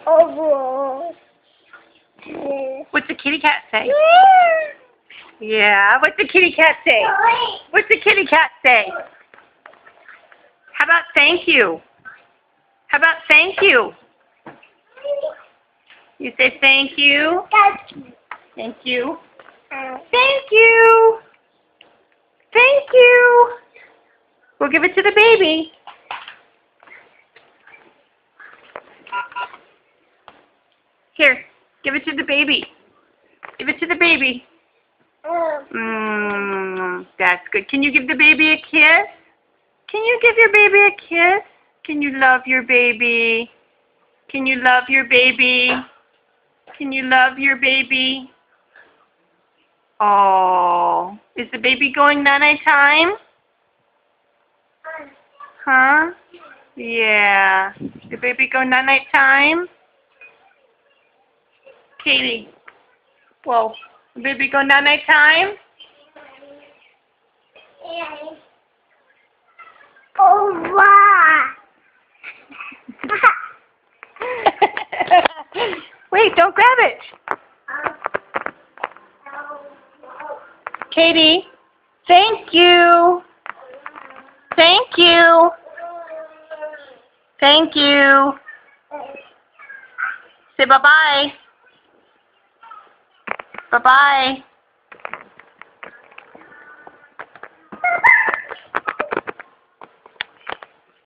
Oh, What's the kitty cat say? Yeah, what's the kitty cat say? What's the kitty cat say? How about thank you? How about thank you? You say thank you? Thank you. Thank you. Thank you. We'll give it to the baby. Here, give it to the baby. Give it to the baby. That's good. Can you give the baby a kiss? Can you give your baby a kiss? Can you love your baby? Can you love your baby? Can you love your baby? Oh, is the baby going night-night time? Huh? Yeah. The baby go night-night time? Katie. Whoa. The baby go night-night time? oh, wow. Wait, don't grab it. Katie, thank you. Thank you. Thank you. Say bye-bye. Bye-bye.